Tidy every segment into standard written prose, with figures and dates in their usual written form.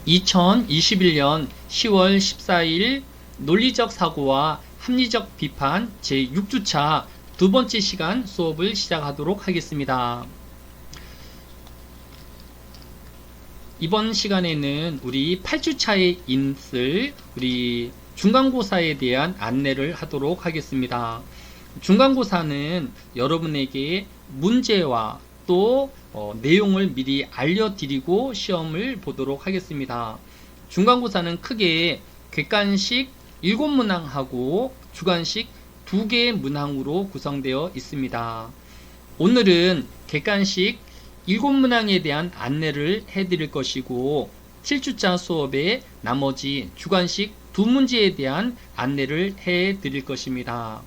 2021년 10월 14일 논리적 사고와 합리적 비판 제6주차 두 번째 시간 수업을 시작하도록 하겠습니다. 이번 시간에는 우리 8주차에 있을 우리 중간고사에 대한 안내를 하도록 하겠습니다. 중간고사는 여러분에게 문제와 또 내용을 미리 알려드리고 시험을 보도록 하겠습니다. 중간고사는 크게 객관식 7문항하고 주관식 2개의 문항으로 구성되어 있습니다. 오늘은 객관식 7문항에 대한 안내를 해드릴 것이고 7주차 수업의 나머지 주관식 2문제에 대한 안내를 해드릴 것입니다.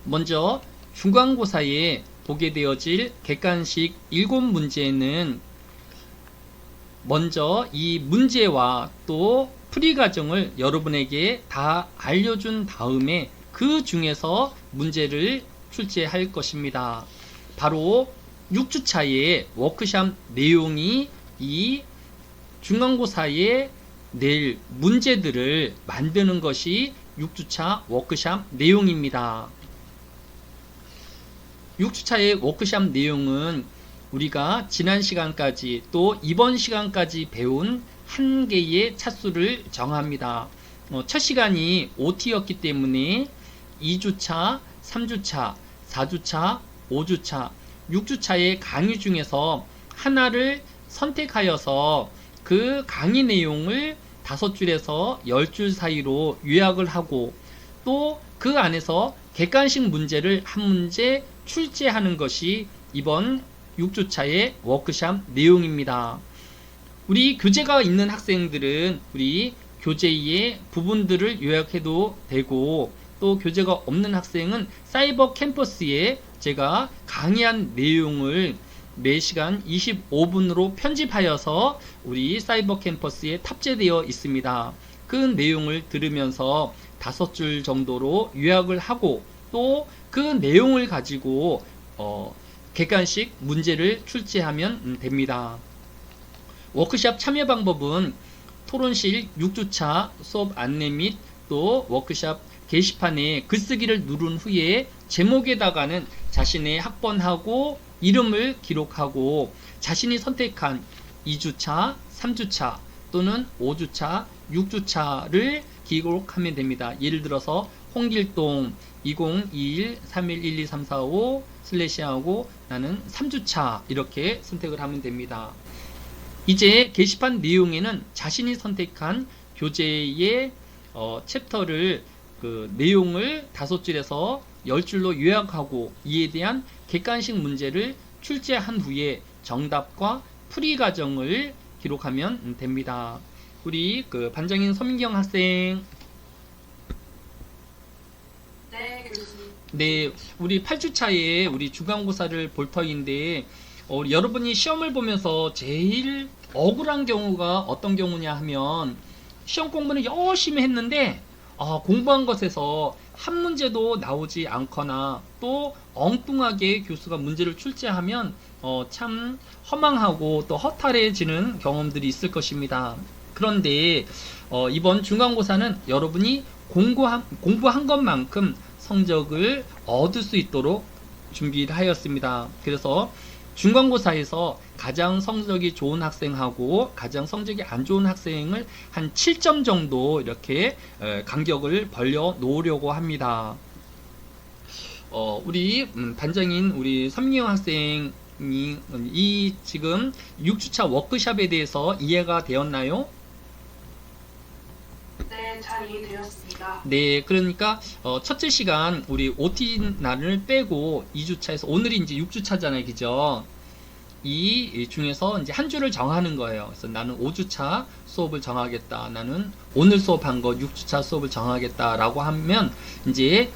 먼저 중간고사에 보게 되어질 객관식 7문제는 먼저 이 문제와 또 풀이 과정을 여러분에게 다 알려준 다음에 그 중에서 문제를 출제할 것입니다. 바로 6주차의 워크샵 내용이 이 중간고사에 낼 문제들을 만드는 것이 6주차 워크샵 내용입니다. 6주차의 워크샵 내용은 우리가 지난 시간까지 또 이번 시간까지 배운 한 개의 차수를 정합니다. 첫 시간이 OT였기 때문에 2주차, 3주차, 4주차, 5주차, 6주차의 강의 중에서 하나를 선택하여서 그 강의 내용을 5줄에서 10줄 사이로 요약을 하고 또 그 안에서 객관식 문제를 한 문제 출제하는 것이 이번 6주차의 워크샵 내용입니다. 우리 교재가 있는 학생들은 우리 교재의 부분들을 요약해도 되고 또 교재가 없는 학생은 사이버 캠퍼스에 제가 강의한 내용을 매시간 25분으로 편집하여서 우리 사이버 캠퍼스에 탑재되어 있습니다. 그 내용을 들으면서 5줄 정도로 요약을 하고 또 그 내용을 가지고 객관식 문제를 출제하면 됩니다. 워크샵 참여 방법은 토론실 6주차 수업 안내 및 또 워크샵 게시판에 글쓰기를 누른 후에 제목에다가는 자신의 학번하고 이름을 기록하고 자신이 선택한 2주차, 3주차 또는 5주차, 6주차를 기록하면 됩니다. 예를 들어서 홍길동 2021-3112-345/하고 나는 3주차 이렇게 선택을 하면 됩니다. 이제 게시판 내용에는 자신이 선택한 교재의 챕터를 내용을 5줄에서 10줄로 요약하고 이에 대한 객관식 문제를 출제한 후에 정답과 풀이 과정을 기록하면 됩니다. 우리 반장인 서민경 학생. 네, 교수님. 네, 우리 8주차에 우리 중간고사를 볼 터인데 여러분이 시험을 보면서 제일 억울한 경우가 어떤 경우냐 하면 시험 공부는 열심히 했는데 공부한 것에서 한 문제도 나오지 않거나 또 엉뚱하게 교수가 문제를 출제하면 참 허망하고 또 허탈해지는 경험들이 있을 것입니다. 그런데 이번 중간고사는 여러분이 공부한 것만큼 성적을 얻을 수 있도록 준비를 하였습니다. 그래서 중간고사에서 가장 성적이 좋은 학생하고 가장 성적이 안 좋은 학생을 한 7점 정도 이렇게 간격을 벌려 놓으려고 합니다. 우리 반장인 우리 서민경 학생이 이 지금 6주차 워크샵에 대해서 이해가 되었나요? 네, 잘 이해되었습니다. 네, 그러니까 첫째 시간 우리 OT 날을 빼고 2주차에서 오늘이 이제 6주차잖아요, 그죠? 이 중에서 이제 한 주를 정하는 거예요. 그래서 나는 5주차 수업을 정하겠다. 나는 오늘 수업한 거 6주차 수업을 정하겠다라고 하면 이제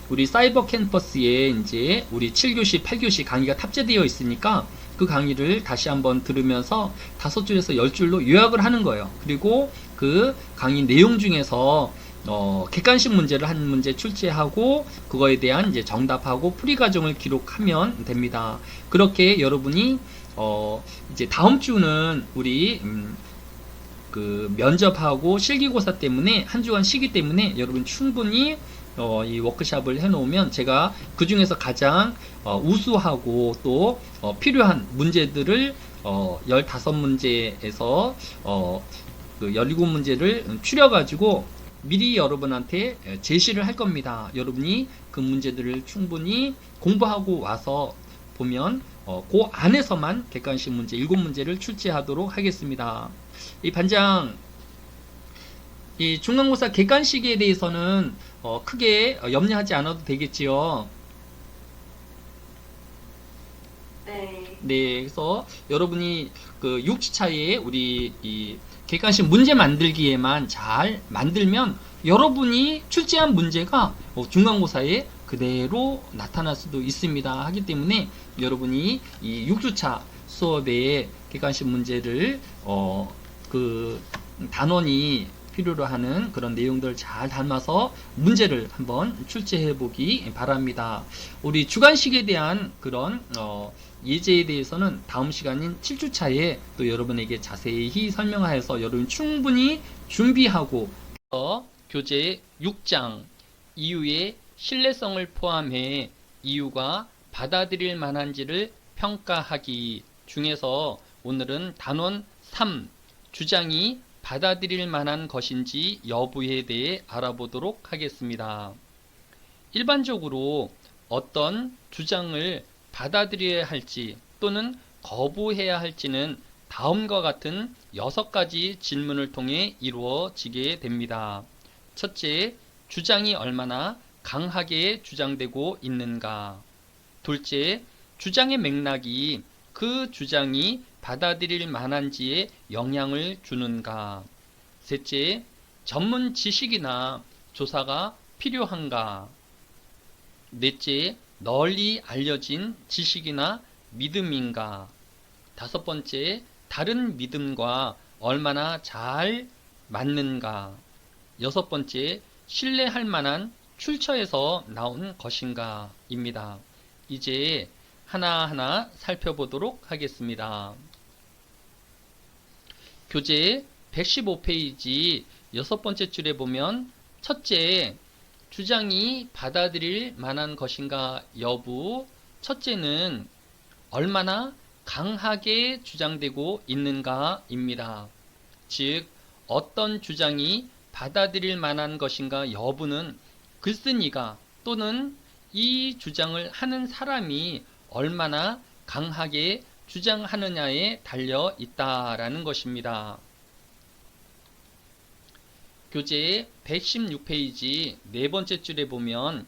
우리 사이버 캠퍼스에 이제 우리 7교시, 8교시 강의가 탑재되어 있으니까 그 강의를 다시 한번 들으면서 5줄에서 10줄로 요약을 하는 거예요. 그리고 그 강의 내용 중에서 객관식 문제를 한 문제 출제하고 그거에 대한 이제 정답하고 풀이 과정을 기록하면 됩니다. 그렇게 여러분이 이제 다음 주는 우리 그 면접하고 실기고사 때문에 한 주간 쉬기 때문에 여러분 충분히 이 워크샵을 해놓으면 제가 그 중에서 가장 우수하고 또 필요한 문제들을 15문제에서 그 17문제를 추려가지고 미리 여러분한테 제시를 할 겁니다. 여러분이 그 문제들을 충분히 공부하고 와서 보면 그 안에서만 객관식 문제 7문제를 출제하도록 하겠습니다. 이 반장, 이 중간고사 객관식에 대해서는 크게 염려하지 않아도 되겠지요. 네. 네, 그래서 여러분이 그 6주차에 우리 이 객관식 문제 만들기에만 잘 만들면 여러분이 출제한 문제가 중간고사에 그대로 나타날 수도 있습니다. 하기 때문에 여러분이 이 6주차 수업에 객관식 문제를 그 단원이 필요로 하는 그런 내용들을 잘 담아서 문제를 한번 출제해 보기 바랍니다. 우리 주관식에 대한 그런 예제에 대해서는 다음 시간인 7주차에 또 여러분에게 자세히 설명하여서 여러분 충분히 준비하고 교재 6장 이유의 신뢰성을 포함해 이유가 받아들일 만한지를 평가하기 중에서 오늘은 단원 3 주장이 받아들일 만한 것인지 여부에 대해 알아보도록 하겠습니다. 일반적으로 어떤 주장을 받아들여야 할지 또는 거부해야 할지는 다음과 같은 6가지 질문을 통해 이루어지게 됩니다. 첫째, 주장이 얼마나 강하게 주장되고 있는가. 둘째, 주장의 맥락이 그 주장이 받아들일 만한지에 영향을 주는가. 셋째, 전문 지식이나 조사가 필요한가. 넷째, 널리 알려진 지식이나 믿음인가. 다섯 번째, 다른 믿음과 얼마나 잘 맞는가. 여섯 번째, 신뢰할 만한 출처에서 나온 것인가 입니다. 이제 하나하나 살펴보도록 하겠습니다. 교재 115페이지 6번째 줄에 보면 첫째, 주장이 받아들일 만한 것인가 여부. 첫째는 얼마나 강하게 주장되고 있는가 입니다. 즉, 어떤 주장이 받아들일 만한 것인가 여부는 글쓴이가 또는 이 주장을 하는 사람이 얼마나 강하게 주장하느냐에 달려 있다라는 것입니다. 교재 116페이지 4번째 줄에 보면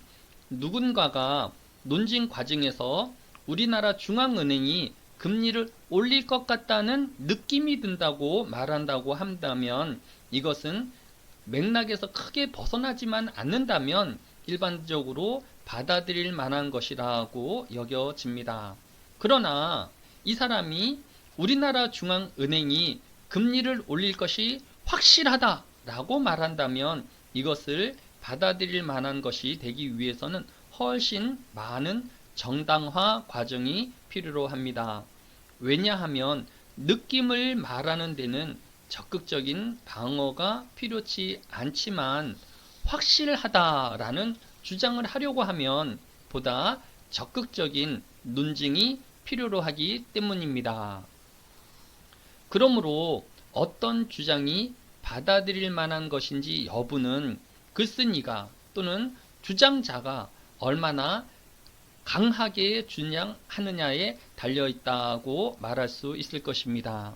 누군가가 논쟁 과정에서 우리나라 중앙은행이 금리를 올릴 것 같다는 느낌이 든다고 말한다고 한다면 이것은 맥락에서 크게 벗어나지만 않는다면 일반적으로 받아들일 만한 것이라고 여겨집니다. 그러나 이 사람이 우리나라 중앙은행이 금리를 올릴 것이 확실하다라고 말한다면 이것을 받아들일 만한 것이 되기 위해서는 훨씬 많은 정당화 과정이 필요로 합니다. 왜냐하면 느낌을 말하는 데는 적극적인 방어가 필요치 않지만 확실하다라는 주장을 하려고 하면 보다 적극적인 논증이 필요로 하기 때문입니다. 그러므로 어떤 주장이 받아들일 만한 것인지 여부는 글쓴이가 또는 주장자가 얼마나 강하게 주장하느냐에 달려있다고 말할 수 있을 것입니다.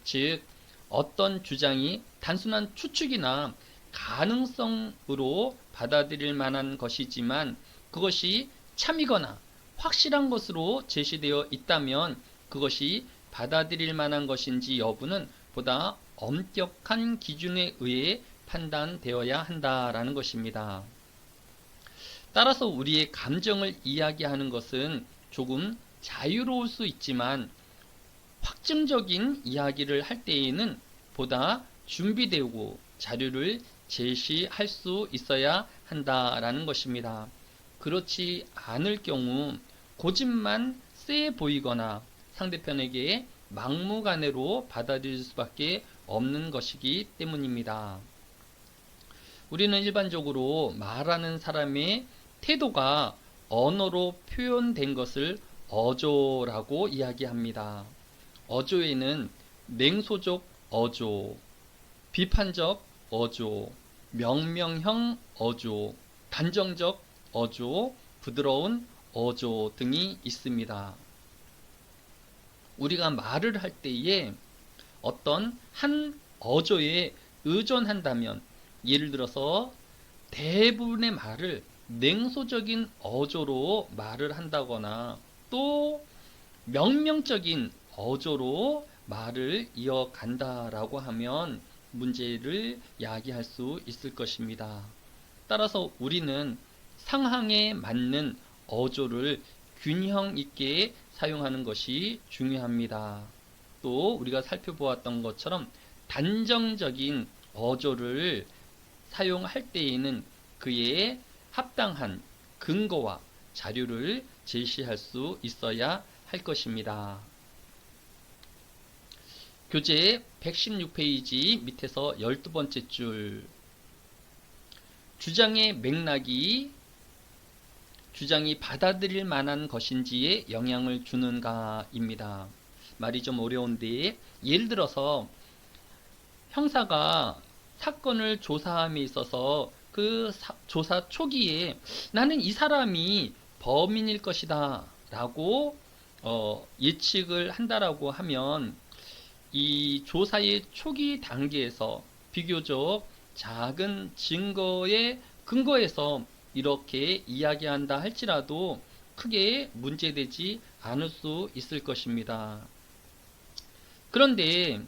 즉, 어떤 주장이 단순한 추측이나 가능성으로 받아들일 만한 것이지만 그것이 참이거나 확실한 것으로 제시되어 있다면 그것이 받아들일 만한 것인지 여부는 보다 엄격한 기준에 의해 판단되어야 한다라는 것입니다. 따라서 우리의 감정을 이야기하는 것은 조금 자유로울 수 있지만 확증적인 이야기를 할 때에는 보다 준비되고 자료를 제시할 수 있어야 한다라는 것입니다. 그렇지 않을 경우 고집만 세 보이거나 상대편에게 막무가내로 받아들일 수밖에 없는 것이기 때문입니다. 우리는 일반적으로 말하는 사람의 태도가 언어로 표현된 것을 어조라고 이야기합니다. 어조에는 냉소적 어조, 비판적 어조, 명명형 어조, 단정적 어조, 부드러운 어조 등이 있습니다. 우리가 말을 할 때에 어떤 한 어조에 의존한다면, 예를 들어서 대부분의 말을 냉소적인 어조로 말을 한다거나 또 명명적인 어조로 말을 이어간다라고 하면 문제를 야기할 수 있을 것입니다. 따라서 우리는 상황에 맞는 어조를 균형 있게 사용하는 것이 중요합니다. 또 우리가 살펴보았던 것처럼 단정적인 어조를 사용할 때에는 그에 합당한 근거와 자료를 제시할 수 있어야 할 것입니다. 교재 116페이지 밑에서 12번째 줄, 주장의 맥락이 주장이 받아들일 만한 것인지에 영향을 주는가입니다. 말이 좀 어려운데, 예를 들어서 형사가 사건을 조사함에 있어서 그 조사 초기에 나는 이 사람이 범인일 것이다 라고 예측을 한다라고 하면, 이 조사의 초기 단계에서 비교적 작은 증거의 근거에서 이렇게 이야기한다 할지라도 크게 문제되지 않을 수 있을 것입니다. 그런데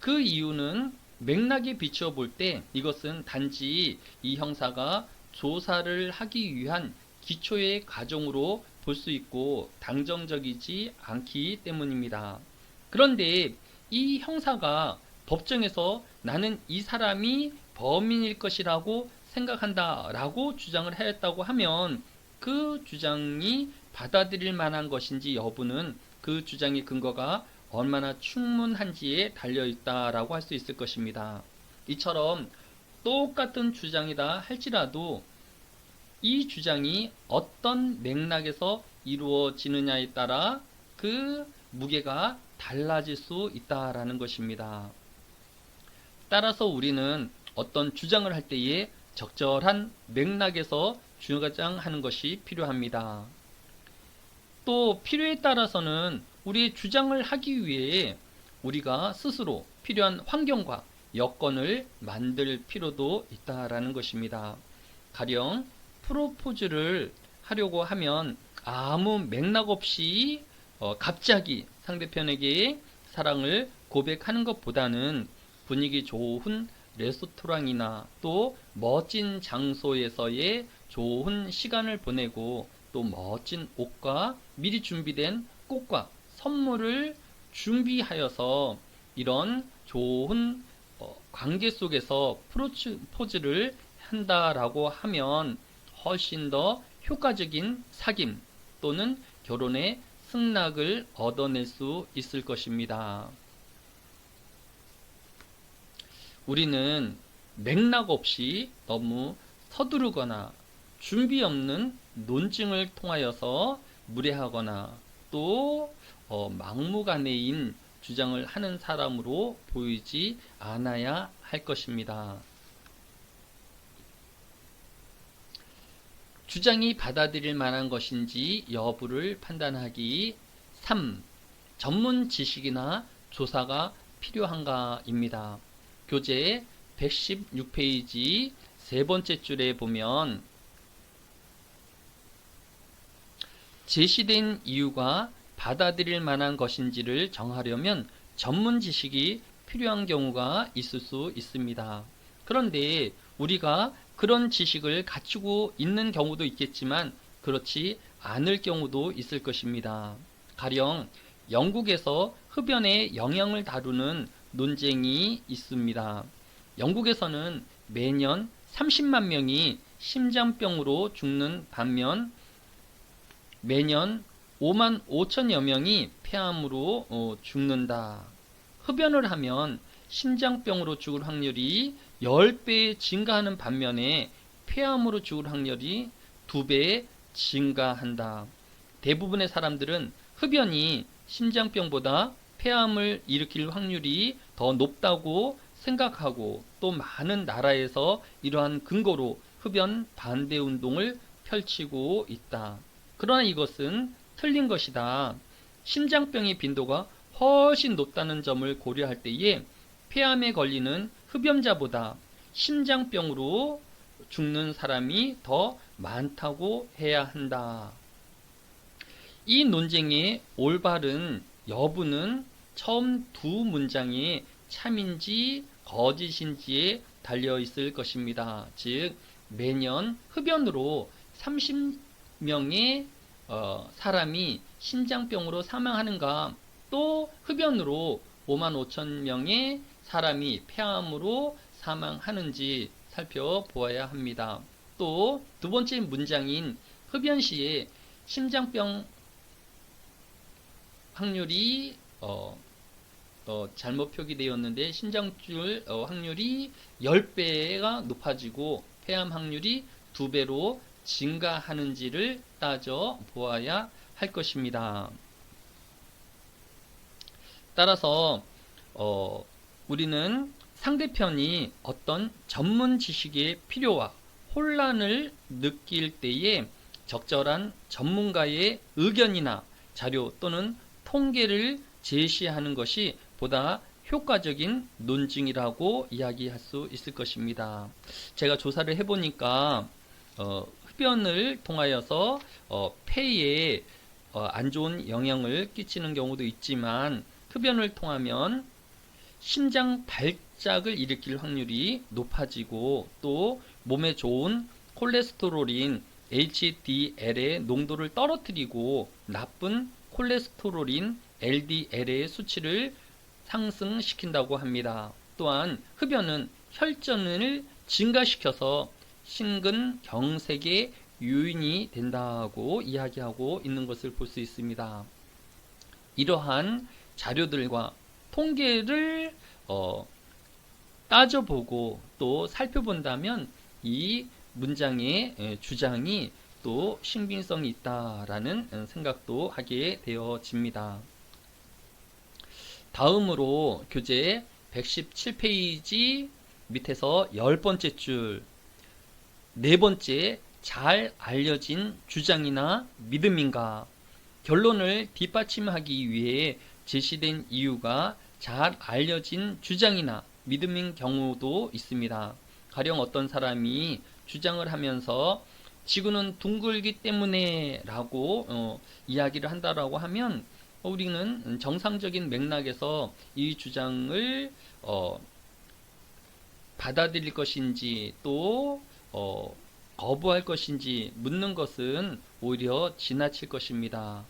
그 이유는 맥락에 비추어 볼 때 이것은 단지 이 형사가 조사를 하기 위한 기초의 과정으로 볼 수 있고 당정적이지 않기 때문입니다. 그런데 이 형사가 법정에서 나는 이 사람이 범인일 것이라고 생각한다 라고 주장을 하였다고 하면, 그 주장이 받아들일 만한 것인지 여부는 그 주장의 근거가 얼마나 충분한지에 달려있다라고 할 수 있을 것입니다. 이처럼 똑같은 주장이다 할지라도 이 주장이 어떤 맥락에서 이루어지느냐에 따라 그 무게가 달라질 수 있다라는 것입니다. 따라서 우리는 어떤 주장을 할 때에 적절한 맥락에서 주장하는 것이 필요합니다. 또 필요에 따라서는 우리의 주장을 하기 위해 우리가 스스로 필요한 환경과 여건을 만들 필요도 있다라는 것입니다. 가령 프로포즈를 하려고 하면 아무 맥락 없이 갑자기 상대편에게 사랑을 고백하는 것보다는 분위기 좋은 레스토랑이나 또 멋진 장소에서의 좋은 시간을 보내고 또 멋진 옷과 미리 준비된 꽃과 선물을 준비하여서 이런 좋은 관계 속에서 프로포즈를 한다라고 하면 훨씬 더 효과적인 사귐 또는 결혼의 승낙을 얻어낼 수 있을 것입니다. 우리는 맥락 없이 너무 서두르거나 준비 없는 논증을 통하여서 무례하거나 또 막무가내인 주장을 하는 사람으로 보이지 않아야 할 것입니다. 주장이 받아들일 만한 것인지 여부를 판단하기. 3. 전문 지식이나 조사가 필요한가입니다. 교재 116페이지 세 번째 줄에 보면 제시된 이유가 받아들일 만한 것인지를 정하려면 전문 지식이 필요한 경우가 있을 수 있습니다. 그런데 우리가 그런 지식을 갖추고 있는 경우도 있겠지만 그렇지 않을 경우도 있을 것입니다. 가령 영국에서 흡연의 영향을 다루는 논쟁이 있습니다. 영국에서는 매년 30만 명이 심장병으로 죽는 반면 매년 5만 5천여 명이 폐암으로 죽는다. 흡연을 하면 심장병으로 죽을 확률이 10배 증가하는 반면에 폐암으로 죽을 확률이 2배 증가한다. 대부분의 사람들은 흡연이 심장병보다 폐암을 일으킬 확률이 더 높다고 생각하고, 또 많은 나라에서 이러한 근거로 흡연 반대 운동을 펼치고 있다. 그러나 이것은 틀린 것이다. 심장병의 빈도가 훨씬 높다는 점을 고려할 때에 폐암에 걸리는 흡연자보다 심장병으로 죽는 사람이 더 많다고 해야 한다. 이 논쟁의 올바른 여부는 처음 두 문장이 참인지 거짓인지에 달려 있을 것입니다. 즉, 매년 흡연으로 30명의 사람이 심장병으로 사망하는가, 또 흡연으로 5만 5천 명의 사람이 폐암으로 사망하는지 살펴보아야 합니다. 또 두 번째 문장인 흡연 시에 심장병 확률이 잘못 표기되었는데, 심장줄 확률이 10배가 높아지고 폐암 확률이 2배로 증가하는지를 따져 보아야 할 것입니다. 따라서 우리는 상대편이 어떤 전문 지식의 필요와 혼란을 느낄 때에 적절한 전문가의 의견이나 자료 또는 통계를 제시하는 것이 보다 효과적인 논증이라고 이야기할 수 있을 것입니다. 제가 조사를 해보니까 흡연을 통하여서 폐에 안 좋은 영향을 끼치는 경우도 있지만, 흡연을 통하면 심장 발작을 일으킬 확률이 높아지고, 또 몸에 좋은 콜레스테롤인 HDL의 농도를 떨어뜨리고 나쁜 콜레스테롤인 LDL의 수치를 상승시킨다고 합니다. 또한 흡연은 혈전을 증가시켜서 심근경색의 요인이 된다고 이야기하고 있는 것을 볼 수 있습니다. 이러한 자료들과 통계를 따져보고 또 살펴본다면 이 문장의 주장이 또 신빙성이 있다라는 생각도 하게 되어집니다. 다음으로 교재 117페이지 밑에서 10번째 줄, 네 번째, 잘 알려진 주장이나 믿음인가? 결론을 뒷받침하기 위해 제시된 이유가 잘 알려진 주장이나 믿음인 경우도 있습니다. 가령 어떤 사람이 주장을 하면서 지구는 둥글기 때문에 라고 이야기를 한다라고 하면, 우리는 정상적인 맥락에서 이 주장을 받아들일 것인지 또 거부할 것인지 묻는 것은 오히려 지나칠 것입니다.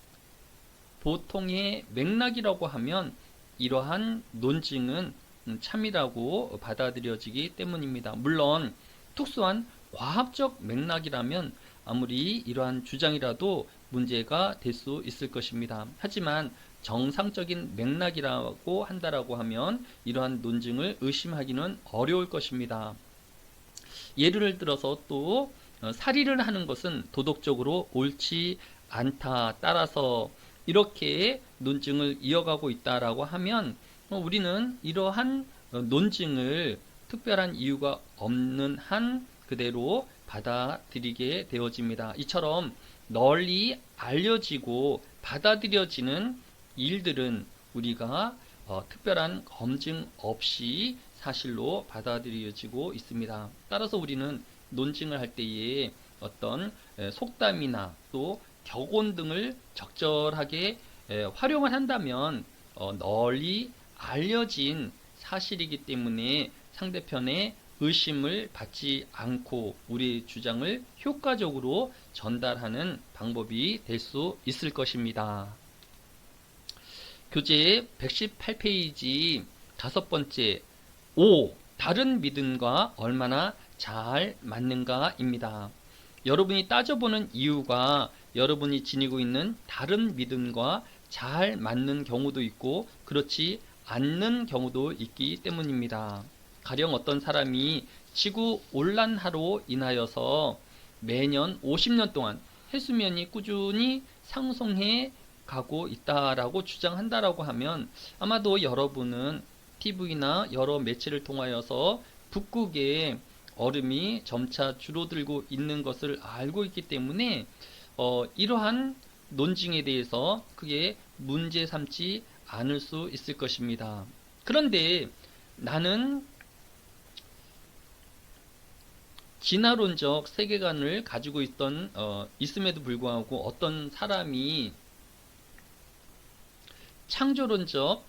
보통의 맥락이라고 하면 이러한 논증은 참이라고 받아들여지기 때문입니다. 물론 특수한 과학적 맥락이라면 아무리 이러한 주장이라도 문제가 될 수 있을 것입니다. 하지만 정상적인 맥락이라고 한다라고 하면 이러한 논증을 의심하기는 어려울 것입니다. 예를 들어서 또 살인을 하는 것은 도덕적으로 옳지 않다. 따라서 이렇게 논증을 이어가고 있다라고 하면 우리는 이러한 논증을 특별한 이유가 없는 한 그대로 받아들이게 되어집니다. 이처럼 널리 알려지고 받아들여지는 일들은 우리가 특별한 검증 없이 사실로 받아들여지고 있습니다. 따라서 우리는 논증을 할 때에 어떤 속담이나 또 격언 등을 적절하게 활용을 한다면 널리 알려진 사실이기 때문에 상대편의 의심을 받지 않고 우리의 주장을 효과적으로 전달하는 방법이 될 수 있을 것입니다. 교재 118페이지 다섯 번째, 다른 믿음과 얼마나 잘 맞는가입니다. 여러분이 따져보는 이유가 여러분이 지니고 있는 다른 믿음과 잘 맞는 경우도 있고 그렇지 않는 경우도 있기 때문입니다. 가령 어떤 사람이 지구 온난화로 인하여서 매년 50년 동안 해수면이 꾸준히 상승해 가고 있다라고 주장한다라고 하면 아마도 여러분은 TV나 여러 매체를 통하여서 북극의 얼음이 점차 줄어들고 있는 것을 알고 있기 때문에 이러한 논증에 대해서 크게 문제 삼지 않을 수 있을 것입니다. 그런데 나는 진화론적 세계관을 가지고 있음에도 불구하고 어떤 사람이 창조론적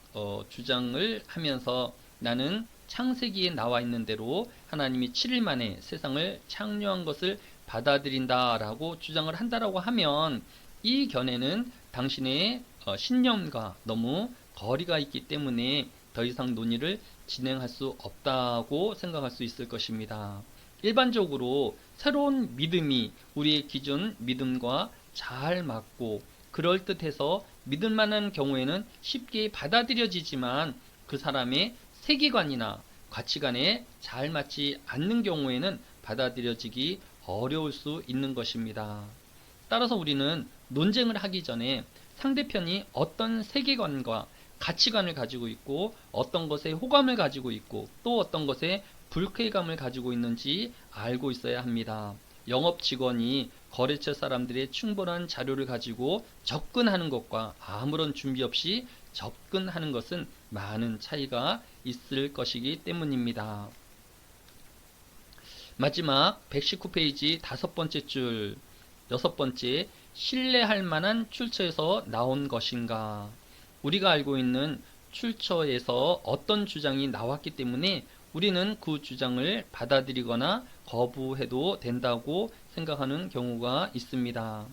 주장을 하면서 나는 창세기에 나와 있는 대로 하나님이 7일 만에 세상을 창조한 것을 받아들인다라고 주장을 한다라고 하면 이 견해는 당신의 신념과 너무 거리가 있기 때문에 더 이상 논의를 진행할 수 없다고 생각할 수 있을 것입니다. 일반적으로 새로운 믿음이 우리의 기존 믿음과 잘 맞고 그럴듯해서 믿을 만한 경우에는 쉽게 받아들여지지만 그 사람의 세계관이나 가치관에 잘 맞지 않는 경우에는 받아들여지기 어려울 수 있는 것입니다. 따라서 우리는 논쟁을 하기 전에 상대편이 어떤 세계관과 가치관을 가지고 있고 어떤 것에 호감을 가지고 있고 또 어떤 것에 불쾌감을 가지고 있는지 알고 있어야 합니다. 영업 직원이 거래처 사람들의 충분한 자료를 가지고 접근하는 것과 아무런 준비 없이 접근하는 것은 많은 차이가 있을 것이기 때문입니다. 마지막 119페이지 5번째 줄 6번째 신뢰할 만한 출처에서 나온 것인가. 우리가 알고 있는 출처에서 어떤 주장이 나왔기 때문에 우리는 그 주장을 받아들이거나 거부해도 된다고 생각하는 경우가 있습니다.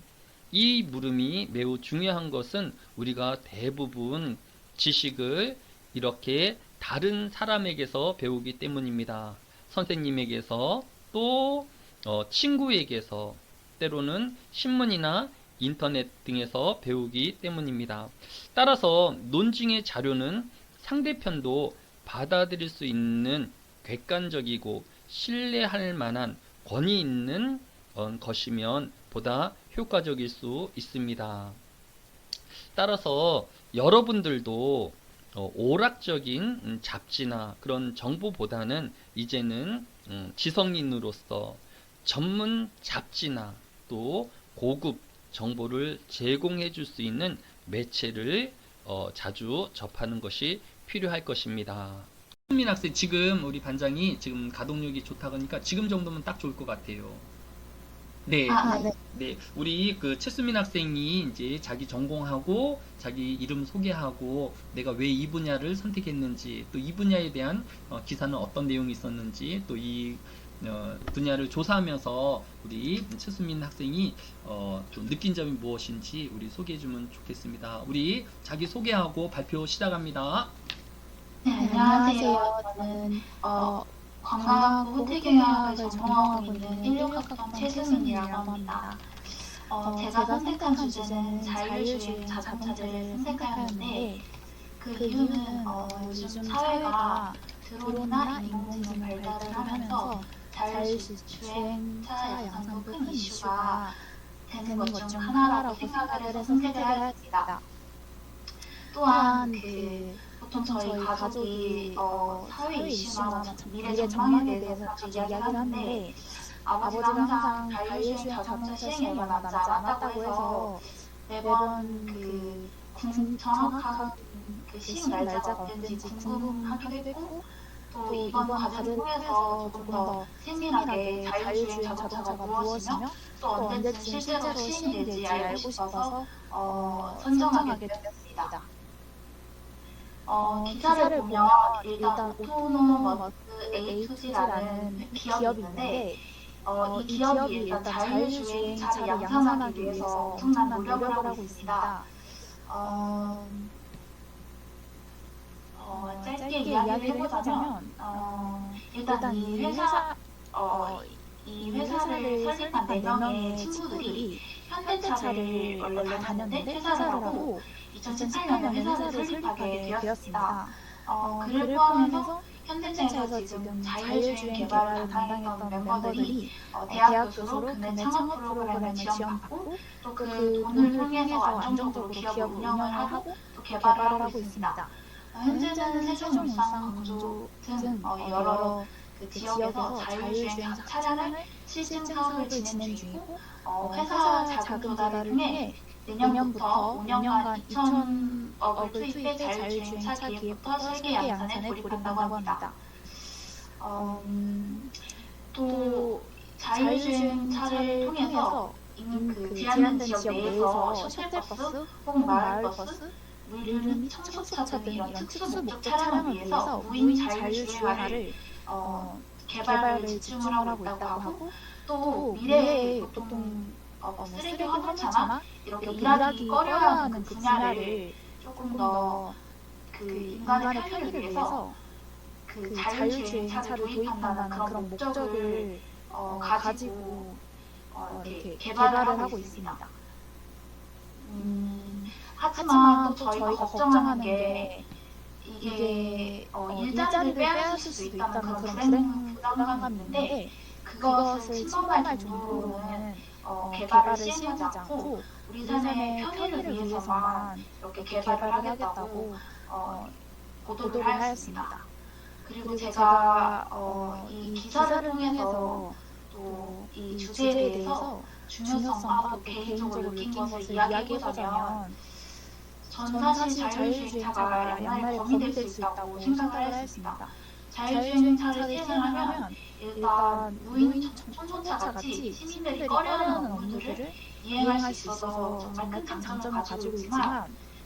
이 물음이 매우 중요한 것은 우리가 대부분 지식을 이렇게 다른 사람에게서 배우기 때문입니다. 선생님에게서 또 친구에게서 때로는 신문이나 인터넷 등에서 배우기 때문입니다. 따라서 논증의 자료는 상대편도 받아들일 수 있는 객관적이고 신뢰할 만한 권위 있는 것이면 보다 효과적일 수 있습니다. 따라서 여러분들도 오락적인 잡지나 그런 정보보다는 이제는 지성인으로서 전문 잡지나 또 고급 정보를 제공해 줄 수 있는 매체를 자주 접하는 것이 필요할 것입니다. 최수민 학생 지금 우리 반장이 지금 가동력이 좋다고 하니까 지금 정도면 딱 좋을 것 같아요. 네. 네. 네, 우리 그 최수민 학생이 이제 자기 전공하고 자기 이름 소개하고 내가 왜 이 분야를 선택했는지 또 이 분야에 대한 기사는 어떤 내용이 있었는지 또 이 분야를 조사하면서 우리 최수민 학생이 좀 느낀 점이 무엇인지 우리 소개해주면 좋겠습니다. 우리 자기 소개하고 발표 시작합니다. 네, 안녕하세요. 저는 관광학부 호텔경영학을 전공하고 있는 16학번 최수민이라고 합니다. 제가 선택한 주제는 자율주행 자동차를 선택하였는데 그 이유는 요즘 사회가 드론이나 인공지능 발달을 하면서 자율주행차 양산도 큰 이슈가 되는 것 중 하나라고 생각을 해서 선택을 하였습니다. 또한 보통 저희 가족이 사회 이슈나 미래 전망에 대해서 자주 이야기를 하는데 아버지가 항상 자율주행 자동차 시행에 얼마 남지 않았다고 해서 매번 정확한 시행 날짜가 언제인지 궁금하기도 했고 또 이번 과제를 통해서 조금 더 세밀하게 자율주행 자동차가 무엇이며 또 언제쯤 실제로 시행이 될지 알고 싶어서 선정하게 되었습니다. 기사를 보면 일단 오토노머스 A2G라는 기업이 있는데 이 기업이 일단 자율주행 차를 양산하기 위해서 엄청난 노력을 하고 있습니다. 짧게 이야기를 해보자면 일단 이 회사를 설립한 4명의 친구들이 현대차를 원래 다녔는데 퇴사를 하고 2018년에 회사를 설립하게 되었습니다. 그를 포함해서 현대차에서 지금 자율주행 개발을 담당했던 멤버들이 대학 교수로 교내 창업 프로그램을 지원받고 또 그 돈을 통해서 안정적으로 기업을 운영을 하고 또 개발을 하고 있습니다. 현재는 세종울산, 광주 등 여러 그 지역에서 자율주행 차량을 실증 사업을 진행 중이고 회사 자금 조달을 통해 내년부터 5년간 2천억을 투입해 자율주행차 기획부터 설계 양산에 돌입한다고 합니다. 또 자율주행차를 통해서 그 제한된 지역 내에서 셔틀버스 혹은 마을버스, 물류 및 청소차 등 이런 특수 목적 차량을 위해서 무인 자율주행화를 개발을 집중을 하고 있다고 하고 또 미래에 보통 쓰레기 화물차나 이렇게 일하기 꺼려하는 그 분야를 조금 더 그 인간의 편의를 위해서 그 자율주행차를 도입한다는 그런 목적을 가지고 이렇게 개발을 하고 있습니다. 하지만 또 저희가 걱정하는 게 이게 일자리를 빼앗을 수도 있다는 그런 불안감이 있는데 그것을 침범할 정도로는 개발을 시행하지 않고 우리 삶의 편의를 위해서만 이렇게 개발을 하겠다고 보도를 하였습니다. 그리고 제가 이 기사를 통해서 또 이 주제에 대해서 중요성과 또 개인적으로 느낀 것을 이야기해보자면 전 사실 자율주행차가 양날의 검이 될 수 있다고 생각을 하였습니다. 자율주행차를 시행하면 일단 무인 청소차 같이 시민들이 꺼려하는 업무들을 이행할 수 있어서 정말 큰 장점을 가지고 있지만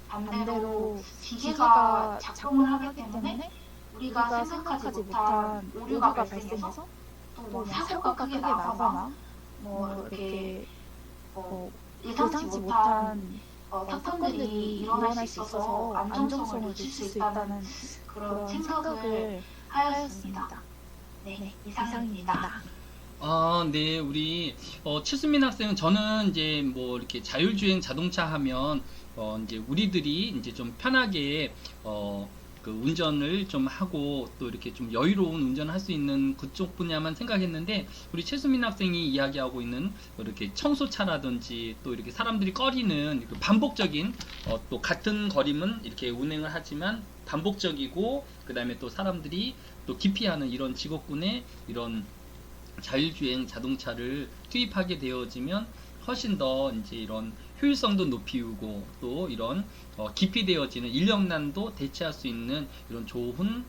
반대로 기계가 작동을 하기 때문에 우리가 생각하지 못한 오류가 발생해서 또 사고가 크게 나거나 이렇게 예상치 못한 사건들이 일어날 수 있어서 안정성을 놓칠 수 있다는 그런 생각을 하였습니다. 네, 이상입니다. 네, 우리 최수민 학생은 저는 이제 뭐 이렇게 자율주행 자동차 하면 이제 우리들이 이제 좀 편하게 그 운전을 좀 하고 또 이렇게 좀 여유로운 운전을 할 수 있는 그쪽 분야만 생각했는데 우리 최수민 학생이 이야기하고 있는 이렇게 청소차라든지 또 이렇게 사람들이 꺼리는 반복적인 또 같은 거리면 이렇게 운행을 하지만 반복적이고 그 다음에 또 사람들이 또 기피하는 이런 직업군의 이런 자율주행 자동차를 투입하게 되어지면 훨씬 더 이제 이런 효율성도 높이고 또 이런 기피되어지는 인력난도 대체할 수 있는 이런 좋은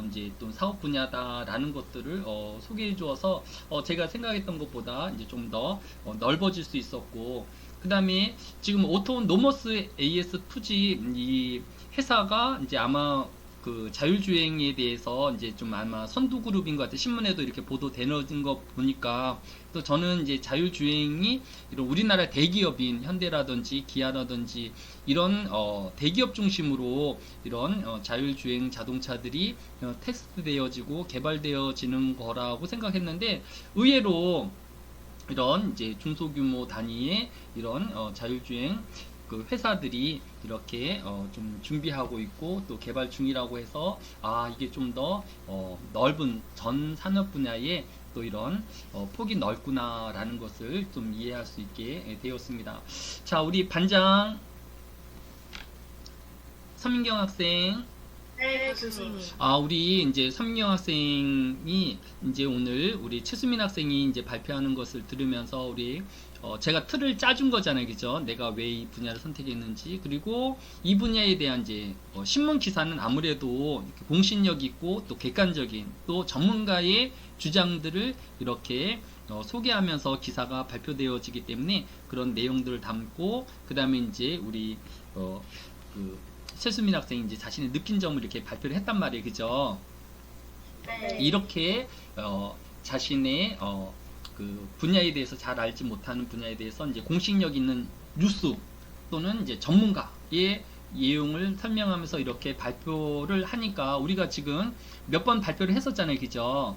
이제 또 사업 분야다라는 것들을 소개해 주어서 제가 생각했던 것보다 이제 좀 더 넓어질 수 있었고 그 다음에 지금 오토 노머스 AS 투지 이 회사가 이제 아마 그 자율주행에 대해서 이제 좀 아마 선두그룹인 것 같아요. 신문에도 이렇게 보도되는 거 보니까 또 저는 이제 자율주행이 이런 우리나라 대기업인 현대라든지 기아라든지 이런 대기업 중심으로 이런 자율주행 자동차들이 테스트되어지고 개발되어지는 거라고 생각했는데 의외로 이런 이제 중소규모 단위의 이런 자율주행 그 회사들이 이렇게 좀 준비하고 있고 또 개발 중이라고 해서 이게 좀 더 넓은 전 산업 분야에 또 이런 폭이 넓구나라는 것을 좀 이해할 수 있게 되었습니다. 자, 우리 반장 서민경 학생. 네, 교수님. 우리 이제 서민경 학생이 이제 오늘 우리 최수민 학생이 이제 발표하는 것을 들으면서 우리 제가 틀을 짜준 거잖아요, 그죠? 내가 왜 이 분야를 선택했는지 그리고 이 분야에 대한 이제 신문 기사는 아무래도 공신력 있고 또 객관적인 또 전문가의 주장들을 이렇게 소개하면서 기사가 발표되어지기 때문에 그런 내용들을 담고 그 다음에 이제 우리 그 최수민 학생이 이제 자신의 느낀 점을 이렇게 발표를 했단 말이에요, 그죠? 네. 이렇게 자신의 그 분야에 대해서 잘 알지 못하는 분야에 대해서 이제 공식력 있는 뉴스 또는 이제 전문가의 내용을 설명하면서 이렇게 발표를 하니까 우리가 지금 몇 번 발표를 했었잖아요, 그죠?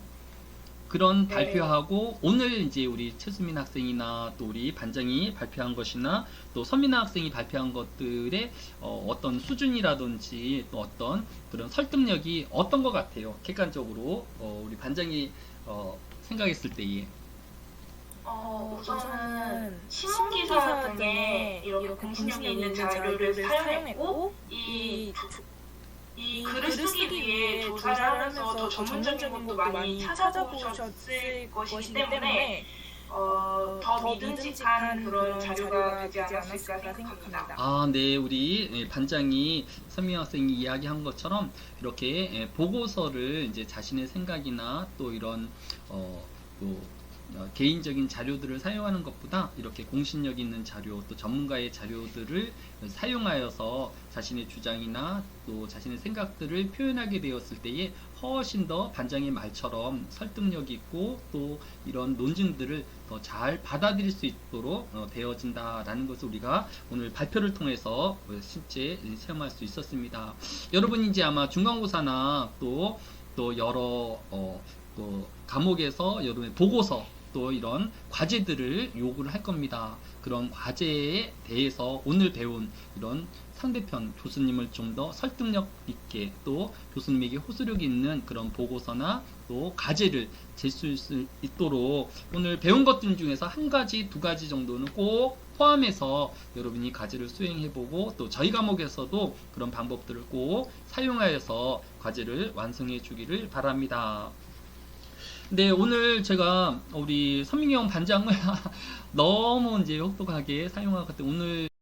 그런 네. 발표하고 오늘 이제 우리 최수민 학생이나 또 우리 반장이 발표한 것이나 또 서민아 학생이 발표한 것들의 어떤 수준이라든지 또 어떤 그런 설득력이 어떤 것 같아요? 객관적으로 우리 반장이 생각했을 때에. 우선은 신문기사 등에 이렇게 공신력이 있는 자료를 사용했고 이 글을 쓰기 위해 조사를 하면서 더 전문적인 것도 많이 찾아보셨을 것이기 때문에 더 믿음직한 그런 자료가 되지 않았을까 생각합니다. 아, 네, 우리 반장이 선미 학생이 이야기한 것처럼 이렇게 보고서를 이제 자신의 생각이나 또 이런 또 개인적인 자료들을 사용하는 것보다 이렇게 공신력 있는 자료 또 전문가의 자료들을 사용하여서 자신의 주장이나 또 자신의 생각들을 표현하게 되었을 때에 훨씬 더 반장의 말처럼 설득력 있고 또 이런 논증들을 더 잘 받아들일 수 있도록 되어진다라는 것을 우리가 오늘 발표를 통해서 실제 체험할 수 있었습니다. 여러분이 이제 아마 중간고사나 또 여러 또 과목에서 여러분의 보고서 또 이런 과제들을 요구를 할 겁니다. 그런 과제에 대해서 오늘 배운 이런 상대편 교수님을 좀 더 설득력 있게 또 교수님에게 호소력 있는 그런 보고서나 또 과제를 질 수 있도록 오늘 배운 것들 중에서 한 가지, 두 가지 정도는 꼭 포함해서 여러분이 과제를 수행해보고 또 저희 과목에서도 그런 방법들을 꼭 사용하여서 과제를 완성해 주기를 바랍니다. 네, 오늘 제가 우리 선민경 반장을 너무 이제 혹독하게 사용하기 때문에 오늘